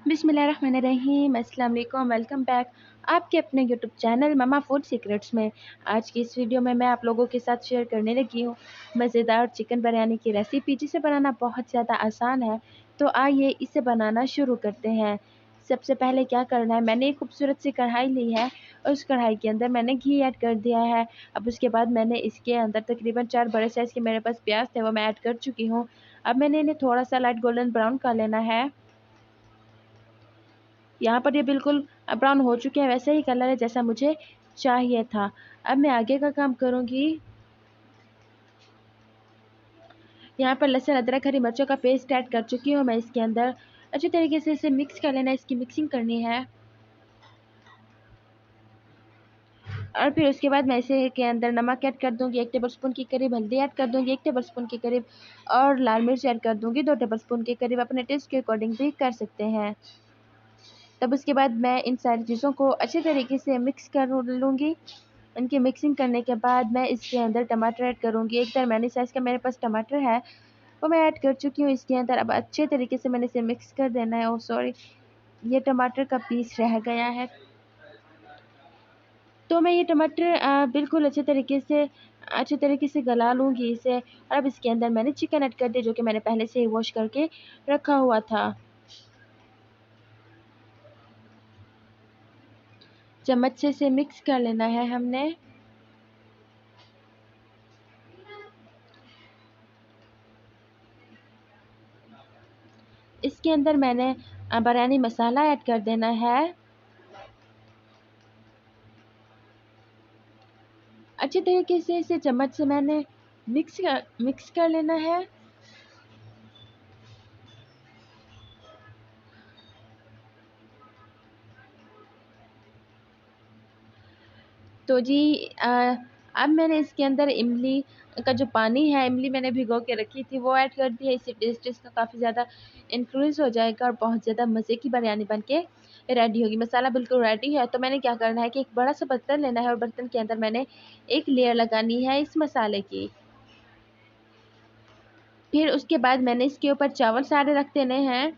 बिस्मिल्लाहिर्रहमानिर्रहीम, अस्सलाम वालेकुम, वेलकम बैक आपके अपने YouTube channel mama food secrets में। आज की इस वीडियो में मैं आप लोगों के साथ शेयर करने लगी हूँ मज़ेदार चिकन बिरयानी की रेसिपी, जिसे बनाना बहुत ज़्यादा आसान है। तो आइए इसे बनाना शुरू करते हैं। सबसे पहले क्या करना है, मैंने एक खूबसूरत सी कढ़ाई ली है और उस कढ़ाई के अंदर मैंने घी ऐड कर दिया है। अब उसके बाद मैंने इसके अंदर तकरीबन 4 बड़े साइज़ के मेरे पास प्याज थे, वो मैं ऐड कर चुकी हूँ। अब मैंने इन्हें थोड़ा सा लाइट गोल्डन ब्राउन कर लेना है। यहाँ पर ये बिल्कुल ब्राउन हो चुके हैं, वैसा ही कलर है जैसा मुझे चाहिए था। अब मैं आगे का काम करूँगी। यहाँ पर लहसुन अदरक हरी मिर्चों का पेस्ट ऐड कर चुकी हूँ मैं इसके अंदर। अच्छी तरीके से इसे मिक्स कर लेना है, इसकी मिक्सिंग करनी है। और फिर उसके बाद मैं इसे के अंदर नमक ऐड कर दूँगी, 1 टेबलस्पून के करीब हल्दी ऐड कर दूँगी, 1 टेबलस्पून के करीब और लाल मिर्च ऐड कर दूँगी, 2 टेबलस्पून के करीब। अपने टेस्ट के अकॉर्डिंग भी कर सकते हैं। तब उसके बाद मैं इन सारी चीज़ों को अच्छे तरीके से मिक्स कर लूँगी। इनकी मिक्सिंग करने के बाद मैं इसके अंदर टमाटर ऐड करूँगी। एक दरमियानी साइज़ का मेरे पास टमाटर है, वो मैं ऐड कर चुकी हूँ इसके अंदर। अब अच्छे तरीके से मैंने इसे मिक्स कर देना है। ओह सॉरी, ये टमाटर का पीस रह गया है। तो मैं ये टमाटर बिल्कुल अच्छे तरीके से गला लूँगी इसे। और अब इसके अंदर मैंने चिकन ऐड कर दिया, जो कि मैंने पहले से ही वॉश करके रखा हुआ था। चम्मच से इसे मिक्स कर लेना है हमने। इसके अंदर मैंने बिरयानी मसाला ऐड कर देना है। अच्छे तरीके से इसे चम्मच से मैंने मिक्स कर लेना है। तो जी अब मैंने इसके अंदर इमली का जो पानी है, इमली मैंने भिगो के रखी थी, वो ऐड कर दिया। इससे टेस्ट इसका काफ़ी ज़्यादा इंक्रीज़ हो जाएगा और बहुत ज़्यादा मज़े की बिरयानी बन के रेडी होगी। मसाला बिल्कुल रेडी है। तो मैंने क्या करना है कि एक बड़ा सा बर्तन लेना है और बर्तन के अंदर मैंने एक लेयर लगानी है इस मसाले की। फिर उसके बाद मैंने इसके ऊपर चावल सारे रख देने हैं।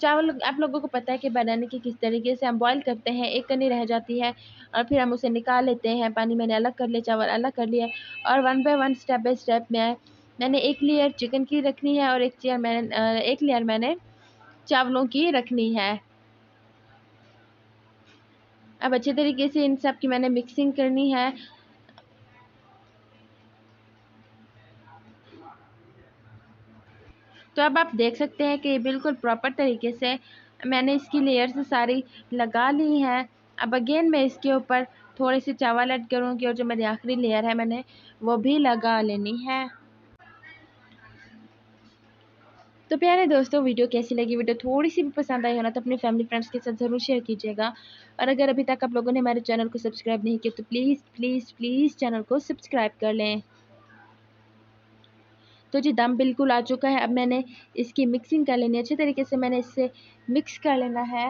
चावल आप लोगों को पता है कि बनाने की किस तरीके से हम बॉईल करते हैं, एक कनी रह जाती है और फिर हम उसे निकाल लेते हैं। पानी मैंने अलग कर लिया, चावल अलग कर लिया और one by one step by step मैंने एक लेयर चिकन की रखनी है और एक लेयर मैंने चावलों की रखनी है। अब अच्छे तरीके से इन सब की मैंने मिक्सिंग करनी है। तो अब आप देख सकते हैं कि बिल्कुल प्रॉपर तरीके से मैंने इसकी लेयर्स सारी लगा ली हैं। अब अगेन मैं इसके ऊपर थोड़े से चावल ऐड करूँगी और जो मेरी आखिरी लेयर है मैंने वो भी लगा लेनी है। तो प्यारे दोस्तों, वीडियो कैसी लगी? वीडियो थोड़ी सी भी पसंद आई हो ना तो अपने फैमिली फ्रेंड्स के साथ ज़रूर शेयर कीजिएगा। और अगर अभी तक आप लोगों ने हमारे चैनल को सब्सक्राइब नहीं किया तो प्लीज़ प्लीज़ प्लीज़ चैनल को सब्सक्राइब कर लें। तो जी दम बिल्कुल आ चुका है। अब मैंने इसकी मिक्सिंग कर लेनी है, अच्छे तरीके से मैंने इससे मिक्स कर लेना है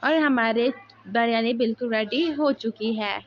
और हमारे बिरयानी बिल्कुल रेडी हो चुकी है।